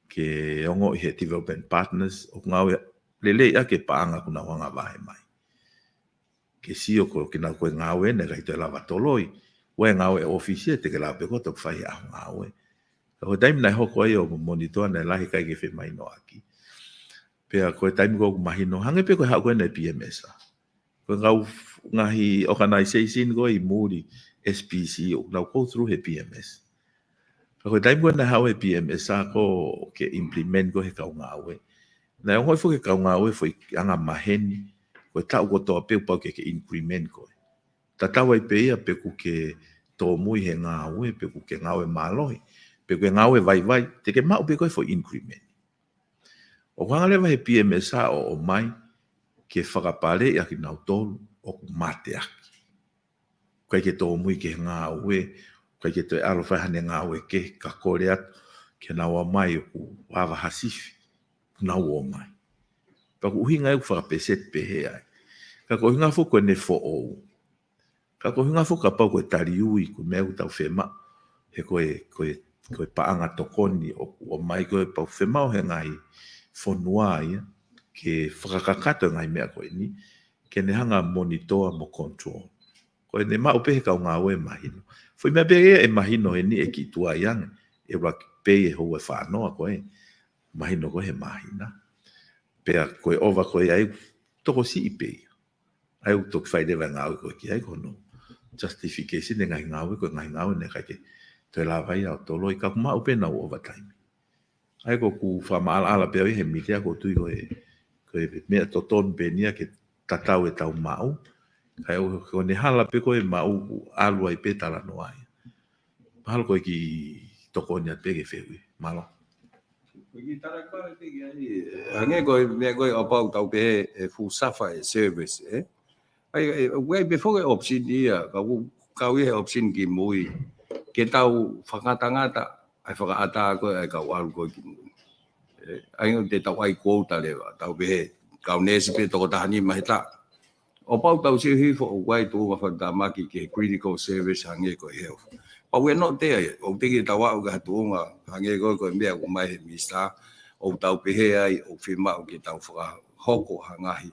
ke ongo i he development partners o ngau lele ia ke paanga kuna wanga wahe mai. Ke sio ko kina koe ngau e nega i te lava toloi. Ue ngau e ofisi e te ke lape koto kwhai ahu ngau e. Koe taimi nai hoko e o monitor nei lahi kai ke whi mai no aki. Pea koe taimi ko mahino hange pe koe hao koe nei PMS a. Koe ngau ngahi organization koe i muri SPC o ngau go through he PMS. Koe taimi koe nei hao he PMS a ko ke implement ko he kau ngau e. Na ngoi fo ke kau ngau e foi anga maheni ko tau ko to pe pau ke increment ko. Ta tau ai pe ia pe ku ke to mui he ngau e pe ku ke ngau e maloi pe ku ngau e vai te ke mau pe ko foi increment. O wanga le vai PMS a o mai ke whakapare ia ki nau tolu o ku mate aki. Kai ke to mui ke ngau e kai ke to alo fa hane ngau e ke ka kore atu ke nau mai ku wawa hasifi. Na o mai. Pa ku hinga e whakapeset pe he ai. Ka ko hinga fuko ne fo o. Ka ko hinga fuka pau koe tariui ku meu tau whema. He koe paanga tokoni o mai koe pau whema o he ngai whonua ia. Ke whakakakato ngai mea koe ni. Ke ne hanga monitor mo control. Koe ne mau pe he kau ngā oe mahino. Foi mea pe e mahino he ni e ki tua iang. E wak pe e hoa whanoa koe. Mahino ko he mahina. Pea koe ova koe ai toko si ipe. Ai tok fai dewa ngau koe ki ai kono. Justification e ngai ngau koe ngai ngau ne kai ke te la vai au tolo i ka kuma upe na overtime. Ai ko ku whamaala ala pea he mitea ko tui koe mea toton penia ke tatau e tau mau. Kai ko ne hala pe koe mau alu ai pe tala no ai. Mahalo koe ki toko ni at pe ke whewe. Malo. Hange koe mea koe o pau tau pe e full safa e service e. Ai wei before option ia kau he option ki mui ke tau whakatangata ai whakaata koe ai kau alu koe ki mui. Ai te tau ai quota lewa tau pe kau nesi pe toko tahani mahita. O pau tau si hifo o wai tu whakatamaki ke critical service hange koe health. But we're not there. O tiki tawa o ka tuunga hange koe mea o mai he mista o tau pehe ai o whima o ki tau whaka hoko hangahi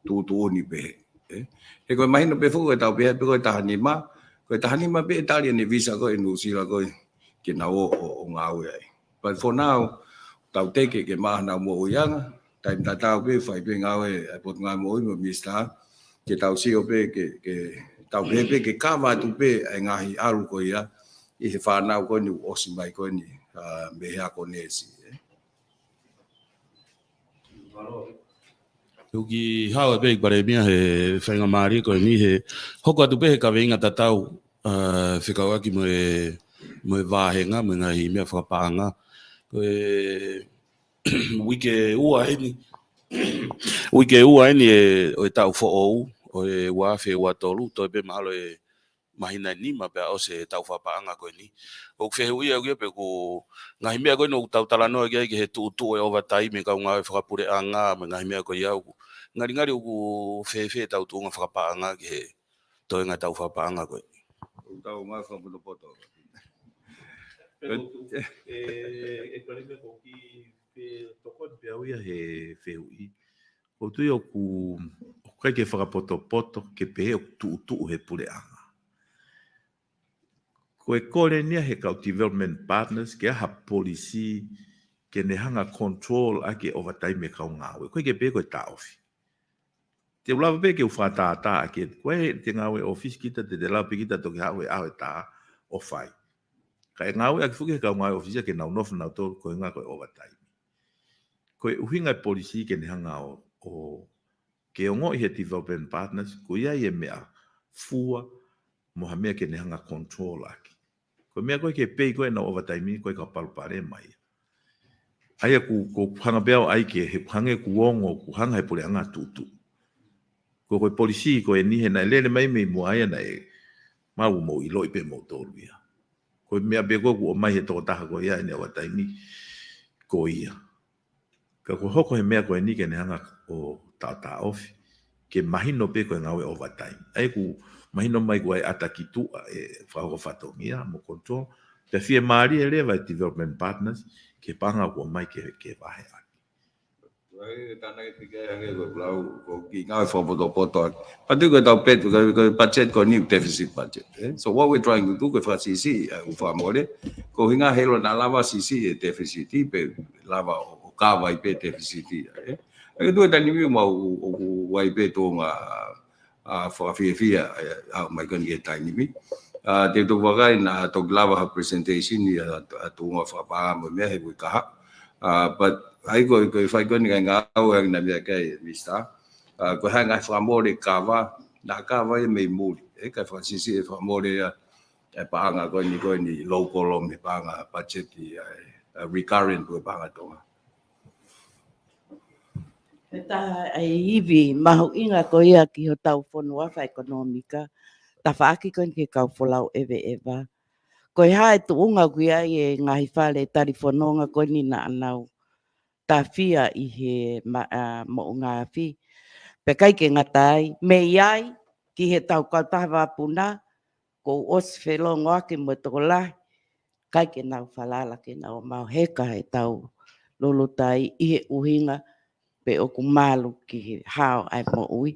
tūtūni pehe. He koe mahina pe fuku e tau pehe pe koe tahani ma Ko tahani ma be Italian ni visa ko New Zealand ko ke na o ngau ai. But for now, tau teke ke maha na mo uyanga, time tau be fai be ngau e pot ngau mo mo mista, ke tau si o be ke tau be ke kama tu be ai ngahi alu ko ia, I he whanau ko ni osi mai ko ni me hea ko nesi. Tuki hawa be bare mia he whainga maari ko ni he hoko atu be he ka weinga tatau whikawaki mo e wāhenga mo ngai mea whakapaanga ko e wike ua eni o e tau who'ou o e wawhi ua tolu to e be mahalo e mahina ni ma pe o se tau whapaanga ko ni o whehe uia uia pe ko ngahi mea ko no tau talanoa ke he tu e overtime ka unga e whakapure anga me ngahi mea ko iau ngari uku whehe tau tuunga whakapaanga ke he to e ngai tau whapaanga ko Tau ngā whamuno poto. E kalime ko ki toko pe au ia he whehui. O tui o ku kai ke whakapoto ke pe o tu he pule anga. Ko e kore nia he kau development partners ke aha policy ke ne hanga control ake overtime me kau ngawe. Ko ke pe ko e ta ofi. Te ulawa pe ke ufata ta ake koe te ngawe office kita te lawa pe kita toki hawe awe ta o fai. Ka e ngawe ake fuke kau ngawe office ke nau nofu nau tōru koe ngā koe overtime. Koe uhinga policy ke ne hanga o ke ongo I he development partners ko ia I e mea fua moha mea ke ne hanga control ake. Koe mea koe ke pei koe na overtime koe ka palupare mai. Aia ku hanga beao ai ke he hange ku ongo ku hanga he pole anga tutu. Ko koe polisi ko e nihe na lele mai me mo aia na e mau mo I loi pe mo tolu ia. Ko mea be ko o mai he tō taha ko ia ne wa taimi ko ia. Ka ko hoko he mea ko e nike ne hanga o ta ofi ke mahino pe ko ngawe overtime. Ai ku mahino mai ko ai ataki tu e whako whatongia mo control. Te fie maari e lewa development partners ke panga ko mai ke wahe aki. Tana ke tika hange ko blau ko ki ngau whapoto poto. Patu ko tau pet ko budget ko new deficit budget. So what we're trying to do ko CC u whamore ko hinga helo na lava CC deficit pe lava o kawa I pe deficit. Ai tu tani mi mo o wai pe to nga whawhiawhia au mai kon ke taini mi. Te to wakai na to lava presentation ni to nga whapaa mo mea he kaha. But ai ko fai ko ni nga au na mea kai vista ko hanga famore kava na kava me muri e ka Francis e famore e panga ko ni local me panga budget recurrent ko panga to Ta ai ivi mahu inga ko ia ki ho tau fonua fa ekonomika ta whaaki ko ke kau folau eva ko hae tu unga kuia e ngahi whale tarifononga ko ni na anau ta fia I he mo ngā fi. Pe kai ke ngatai, me iai ki he tau kautawa puna, ko os whelongo ake mo toko lai, kai ke nau whalala ke nau mau heka he tau lolotai I he uhinga pe o ku malu ki he hao ai mo ui.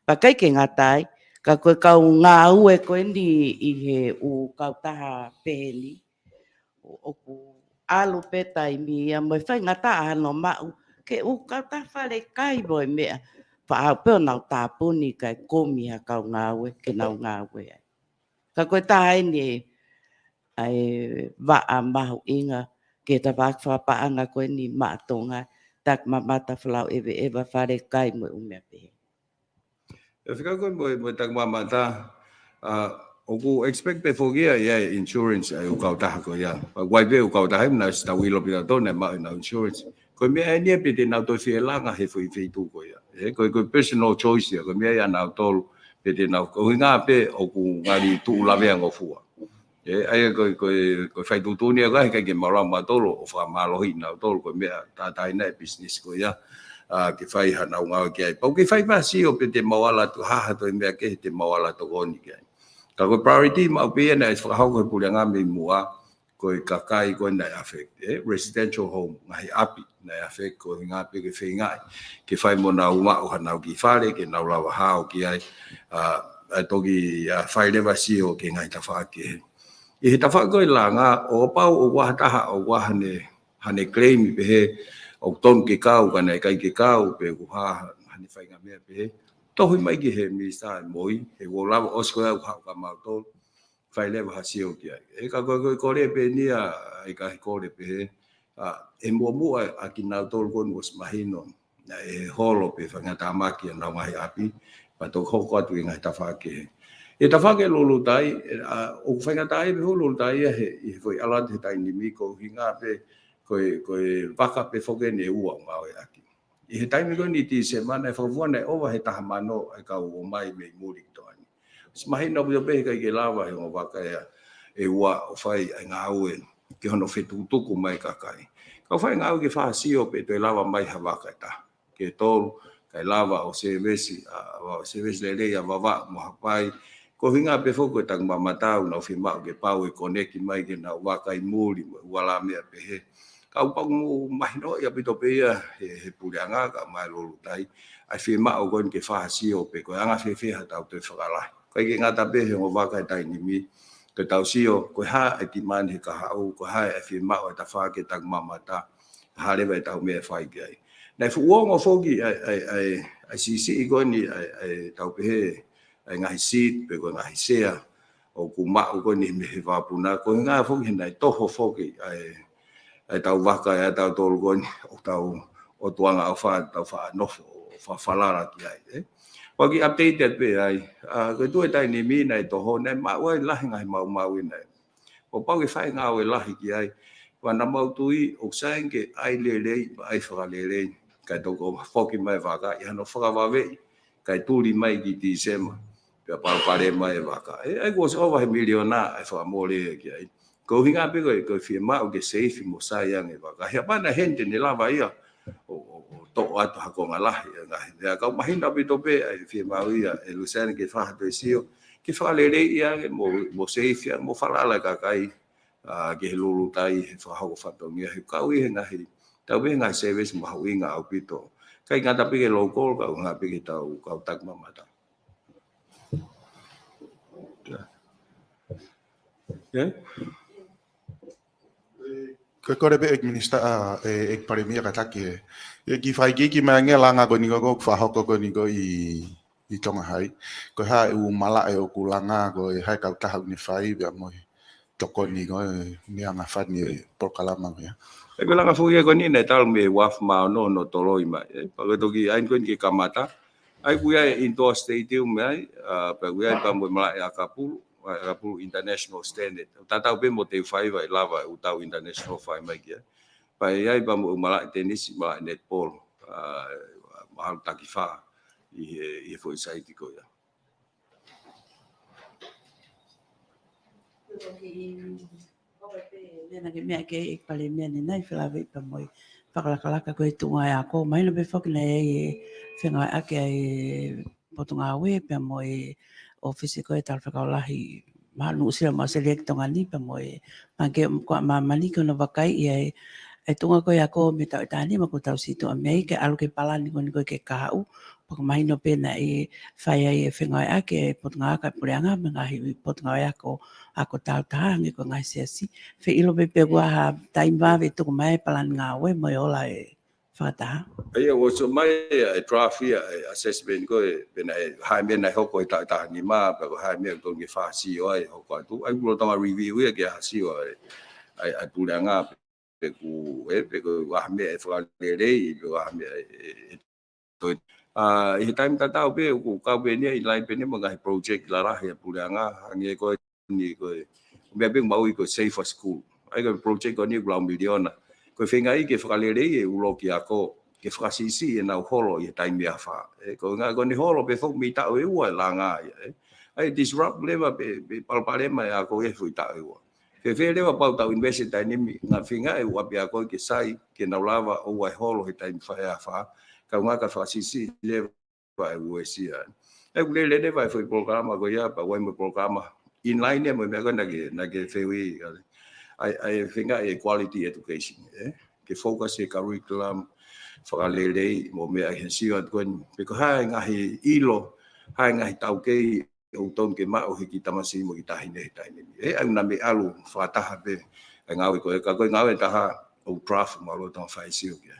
Pa kai ke ngatai, ka koe kau ngā ue koe ni I he u kautaha peheni, o ku alu peta I mi ia mo whai ngata ano mau ke u kata whare kai boi mea wha au peo nau tāpuni kai komi ha kau ngāwe ke nau ngāwe ai. Ka koe tāi ni ai waa mahu inga ke ta whakawhapaanga koe ni maatonga tak mamata whalau ewa whare kai mo umea pehe. E whika koe mo tak mamata o ku expect pe fogia ia insurance ai o kau taha ko ia. Wai pe o kau taha na sta wilo pina tona ma na insurance. Ko me ai ni pe te na to fie langa he foi tu ko ia. Ko personal choice ia ko me ia na tol pe te na ko nga pe o ku ngari tu la vea ngofua. Ai ko fai tu ni ga ke mara ma tolo o fa malo hi na tol ko me ta na business ko ia. Ke fai ha na nga ke ai. Pau ke fai pa si o pe te mawala tu ha to me ke te mawala to goni ke. Ka ko priority ma pe na is fa ko pula nga me mua ko ka kai ko na affect residential home ngai api na affect ko nga pe ke fai ngai ke fai mo na uma o na ki fare ke na la ha o ki ai toki fai lewa sio ke ngai tawhake. I he tawhako I langa o pau o wahataha o hane claim pe he o ton ke kau kana kai ke kau pe kuha hane whai ngā mea pe he. Tohui mai ki he misa moi he wo lawa osko au hau ka mau tol whai lewa ha sio ki ai. E ka koe kore pe nia I ka he kore pe he. E mua a ki nau tol konu os mahino na e holo pe whangata amaki a nau ngahi api pa tō hoko atu I ngai tawhake. E tawhake lolo tai, o whangata e pe ho lolo tai he foi alat he tai ni miko hinga pe koe waka pe whoke ne ua ngau e aki. I he taimi koe ni ti se mana e whakavuana e owa he taha mano e kau o mai me muri to ani. Mahina pia pe kai ke lava he o waka e ua o whai ai ngā ue ke hono whetutuku mai kakai. Kau whai ngā ue ke whahasio pe to e lava mai ha waka e ta. Ke tolu, kai lava o se vesi le rei a wawa mo hapai. Ko hinga pe foko e tang mamatau na uwhi mau ke pau e koneki mai ke na waka I muri mo wala mea pe he. Kau pangu mahino ia pito pe ia he pureanga ka mai lolu tai. Ai whi mau koin ke whahasio pe ko anga whi tau te whakalahi. Kai ke ngata pe he o waka e tai ni mi. Ke tau sio ko ha e ti mani he ka hau ko ha e whi mau e ta whake tang mamata. Harewa e tau mea whai ki ai. Nei fu uongo foki ai sisi I koini ai tau pe he. Ai ngahi sit pe ko ngahi sea o ku ma ko ni me wapuna ko nga fo ki nai toho fo ki ai tau waka ai tau tolu ko o tau o tuanga o fa tau fa no fa falara ki ai ko ki updated pe ai ko tu tai ni mi nai toho nei ma wai la ngai mau nai o pa ki fai nga we la ki ai wa na mau tui o sang ke ai le ai fa le kai to ko fo ki mai waka I no fa wa ve kai tuli mai ki ti sema pe pare mai waka e was over a miliona e fa mole ki ai ko hinga pe ko firma o ke safe mo sa yang e waka he pana gente ni lava ia o to atu hako ngala ya ka mahina pe to pe firma ia e lusen ke fa to sio ke fa le ia mo safe ya mo fala la ka kai ke lulu tai fa hako fa to ngia he ka wi nga hi ta we nga service mo wi nga o pito kai nga ta pe ke local ka nga pe ke tau ka tak mamata. Yeah. Ko kore be ek minista ek paremia kataki e ki fai ki manga langa ko ni ko fa hoko ko ni ko I tonga hai ko ha u mala e o kulanga ko hai ka ta ni fai be mo toko ni ko ni anga fa ni por kalama ya e ko langa fu ye ko ni ne tal me waf ma no toloi mai pa ko ki ain ko ki kamata ai ku ya indoor stadium mai pa ku ya pa mo mala ya kapu international standard. Tatau pe mo te fai vai lava o tau international fai mai kia. Pai ai pa mo mala tenis ma netball mahal takifa I foi sai ki ko ya. Nena ke mea ke ik pale mea ni nai whila vei pa moi whakalakalaka koe tunga e ako. Mahina pe whakina e whengai ake ai potunga awe pe moi ofisi koe tal whakaolahi mahanu usira ma select tonga ni pe moi mange kwa mamani ko na wakai ai tunga koe ako me tau tani ma ko tau situ a mei ke alu ke palani ko ni koe ke kahau paka mahino pena whai ai whengai ake potunga aka pureanga me ngahi potunga ai ako tau tahangi ko ngai siasi fe ilo pe pe gua taimba ve tuku mai palani ngā we moi ola whakataha. Ia o so mai draft ia assessment ko pena hai me na hoko ta ni ma pa hai me to ngi fa si o ai hoko tu ai lo tama review ia ke si o ai pureanga pe ku wa me fa le wa me to I time tatau pe ku ka pe ni line pe ni mo ngai project la ra ya pureanga ngi ko ni ko me pe mau ko safe for school ai ko project ko ni ground million ko whengai ke whakalere ulo ki ako ke whakasisi e nau holo I taimi a wha. Ko ngā ko ni holo pe whok mi tau e ua la ngā ia. Ai disrupt lewa pe palparema e ako e fui tau e ua. Ke whe lewa pau tau investi tainimi ngā whinga e ua pe ako ke sai ke nau lava o wai holo he taimi whae a wha. Ka ngā ka whakasisi lewa e ua e sia. E kule lewa e fui programa ko ia pa wai mo programa. Inline e mo mea ko nage whewi ai whinga e quality education. Ke focus e curriculum, whakalelei mo mea he siwa koen. Peko hae ngahi ilo, hae ngahi taukei o ton ke ma o hiki tamasi mo ki tahi nei tai ni e au na me alu fataha be ngau ko ka ko ngau taha o draft mo lo ton fai si o ke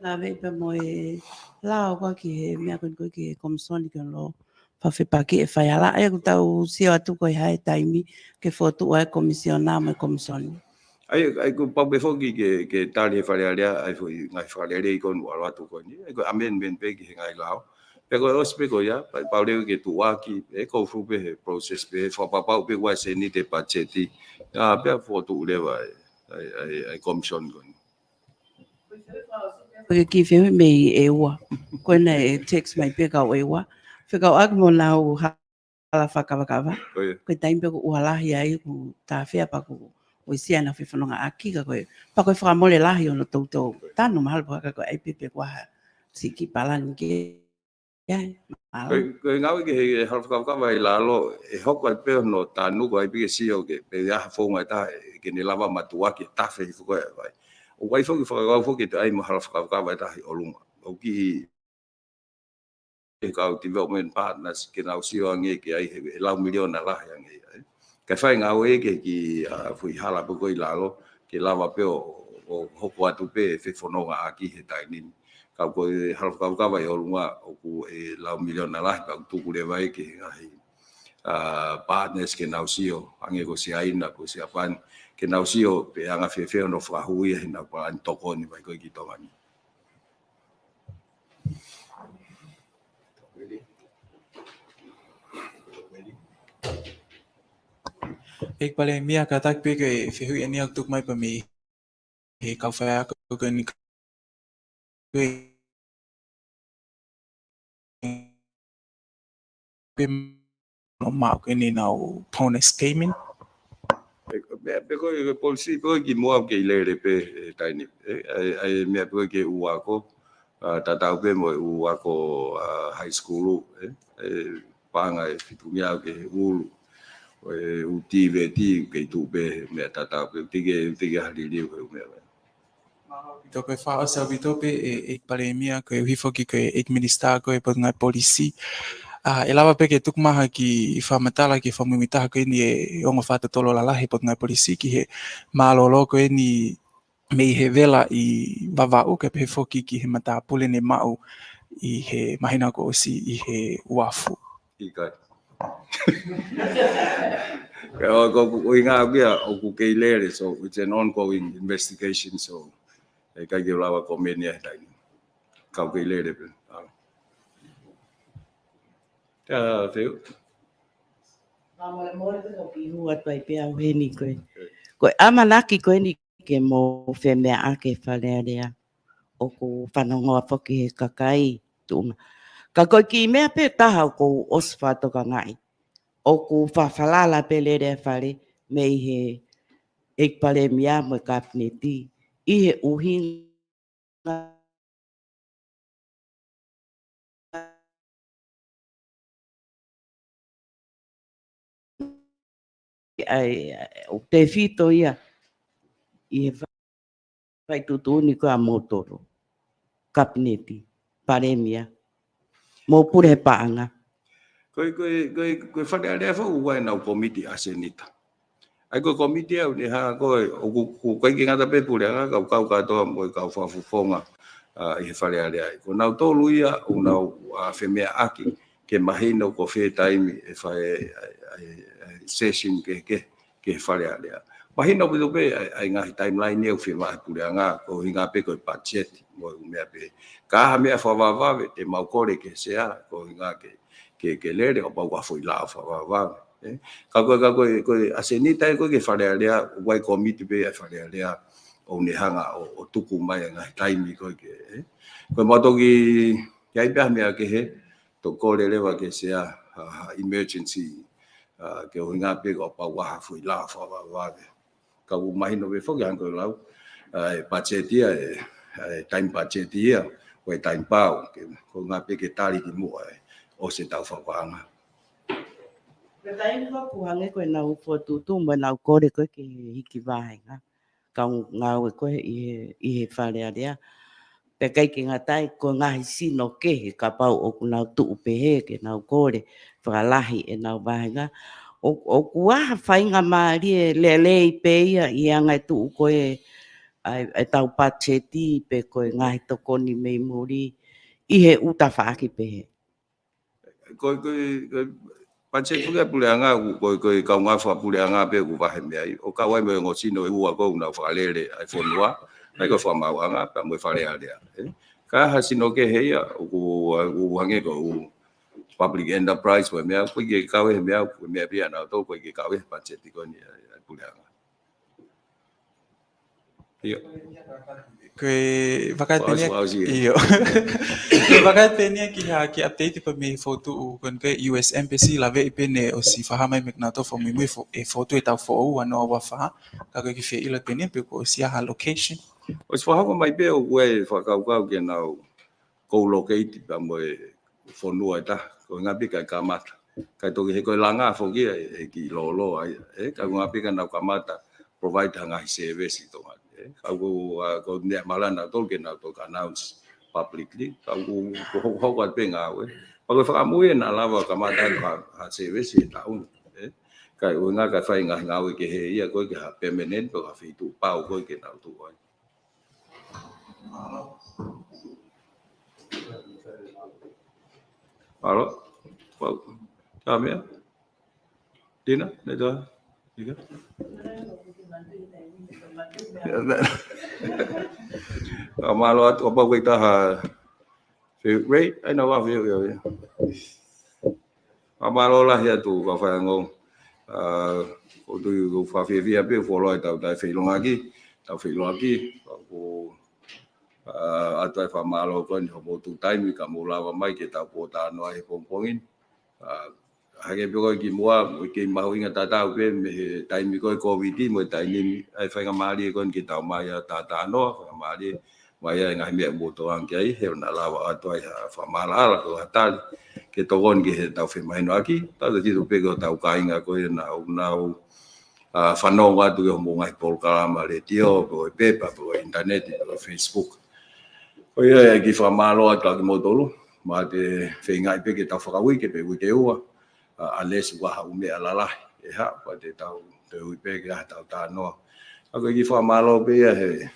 la ve pe mo e la o ki me ko ki komson ki lo fa fe pa ki e fa ala e ko tau si atu ko hai taimi ke foto ai komisiona mo komson ai ko pa be fogi ke tali fa ale ai fo ngai fa ale ko no ala tu ko ni ai ko amen ben pe ki ngai lao pe ko os pe ko ya pa le ke tu wa ki e ko fu be process be fa pa pe wa se ni te pa cheti a pe foto le wa ai komison ko Porque ki fe me e wa ko na e text mai pe ka e wa fe ka ak mo na o hala fa ka va ko tai pe ko ala hi ai ku ta fe pa ko o sia na fe fa no aki ka ko pa ko fa mo le la hi no to ta no mal pa ka ai pe pe wa si ki palan ki ya ko ngau ke hal ka vai la lo e hok pe no ta nu ko ai pe si o ke pe ya fo ngai ta ke ni lava matua ki ta fe fo vai o vai fo ki ai mo hal ka vai ta o lunga o ki e ka development partners ke na si o nge ke ai he la million na la yang ai ka fai ngau e ke ki fu hala po ko la lo ke lava pe o hoko atu pe fe fo no aki he tai ni ka ko hal ka vai o lunga o ku e la million na la ka tu ku le vai ke ai partners ke na si o ange ko si ai na ko si apan ke na si o pe anga fe no fa hui na pa an toko ni vai ko ki to mani Ik paling mia katak pe ke fe hui ani ak tuk mai pa mi he ka fa ko ni pe no ma ke ni na pone scheming pe ko polisi pe ki mo ke le pe tai ni ai me pe ke u ko ta ta pe mo u ko high school pa nga fitu mia ke u TV ke tu be me ta pe tige hali li ko me to ke fa sa vito pe ek paling mia ke hifo ki ke ek minister ko e ngai polisi e lava pe ke tuk maha ki fa matala ki fa mumita ko ni e onga fa to tolo la la he ngai polisi ki he malolo ko ni me he vela i vava o ke pe foki ki he mata pule ne mau i he mahina ko si i he wafu i kai ko inga bia o ku ke le so it's an ongoing investigation so e kai ke lava ko me ni ai ka ke le pe ya feu mo ko ki hu at pai pe au he ni ko amanaki ko ni ke mo fe me a ke fale area o ko whanongo a whoki he kakai tūna. Ka koe ki mea pe taha o ko oswha toka ngai. O ko whawhalala pe lere whare me i he ekpare mea mo kapneti. I he uhinga o te whito ia i he vai tutuni ko a motoro. Kapneti. Pare mea. Mo pure paanga. Koe whare alea whau wai nau komiti asenita. Ai koe komiti au ni ha koe o koe ki ngata pepure anga kau katoa mo i kau whafufonga i he whare alea. Ko nau tolu ia o nau whemea aki ke mahina ko whee taimi e whae session ke whare alea. Mahina ko pe ai ngahi timeline au whema pure anga ko hinga pe koe budget mo i mea pe. Ka ha mea whawawawe te maukore ke sea ko hinga ke lere o pau foi la whawawawe. Ka koe asenita e koe ke whare alea wai komiti pe e whare alea o ne hanga o tuku mai ngahi taimi koe ke. Koe matoki kai pēha mea ke he to kore lewa ke sea emergency ke o hinga pe o pau waha foi la whawawawe. Ka u mahino pe whoki hanko lau budgetia time budgetia o time pau ko ngā pe ke tari ki mua o se tau whawanga. Ka taimi ka puhange koe nau whotutu mo nau kore koe ke hiki vahenga. Ka ngau e koe i he whare area. Pe kai ki ngatai ko ngahi sino ke ka pau o kuna tu pe ke na kore whakalahi e nau vahenga o kua whainga maari le pe i angai tu ko e ai tau pacheti pe ko ngahi tokoni mei muri i he uta whaaki pe he. Ko pache fuga puleanga ko ka nga fa puleanga pe ku va hemia o ka wa me ngo sino e wa ko na fa lele ai fonua ai ko fa ma wa nga pa mo fa le ale ka ha sino ke he ya ku wange ko public enterprise wa me ko ke ka we me me pia na to ko ke ka we pache ti ko ni puleanga yo Koe wakatenia iyo. Koe wakatenia ki update pa me foto u kon ke US Embassy la ve ipene o si fahama meknato fo mi e foto e tau fo u ano wa fa ka ko ki fe ilo tenia pe ko si ha location. O se fahama mai pe o we fa ka ke na co-locate pa mo fo no ta ko nga pe ka mata ka to ke ko langa fo ki lo ai ka nga pe ka na ka mata provide nga service to aku ko ne malana to ke na to announce publicly aku ho ko pe nga we pa ko fa mu na lava ka mata ha service ta un ka una ka fa nga we ke he ia ko ke permanent ko fa tu pa ko ke na tu ai alo pa tamia dina ne to diga Amalo at apa kita ha favorite ai na wa view ya amalo lah ya tu ka fa ngong o tu fa via pe fo lo ta ta fe long aki ko atai fa malo ko ni ho tu time ka mo la mai ke ta po ta no ai pongpongin hage pe ko ki mua ki mau inga tata pe time ko covid mo tai ni ai fa ngamali ko ki ta mai tata no ngamali mai ngai me mo to ang kai he na la wa to ai fa mala ko tal ke to gon ki ta fe mai no aki ta ti tu pe ko ta ka inga ko na fa no wa tu mo ngai por ka ma le tio ko pe pa po internet ko Facebook ko ia ki fa malo ta ki mo to lu ma te fe ngai pe ke ta fa wi ke pe wi ke ua ales wa ume alala e ha pa te tau te uipe ke tau ta no ako ki fa malo pe ya he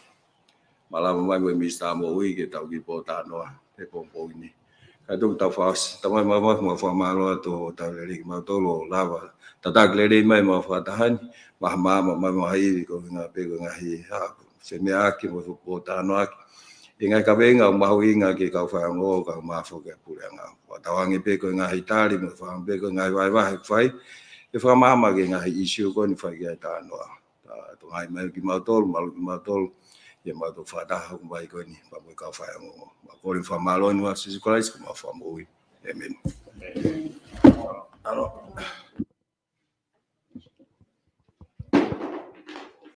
mala mai mo mista mo ui ke tau ki po ta no te po ni ka tu tau fa ta mai mo fa malo to ta le ma to lo lava ta ta le mai mo fa ta han ma mo hai ko nga pe ko nga hi ha se me aki mo po ta no aki inga ka venga ma inga ke ka fa ngo ka ma fo ke pura nga wa tawangi pe ko nga hitali mo fa pe ko nga vai fai e fa mama ke nga issue ko ni fa ke ta no ta to ngai mai ki ma tol ye ma to fa ta ko mai ko ni pa mo ka fa ngo ma ko ni fa malo ni wa si ko ma fa mo amen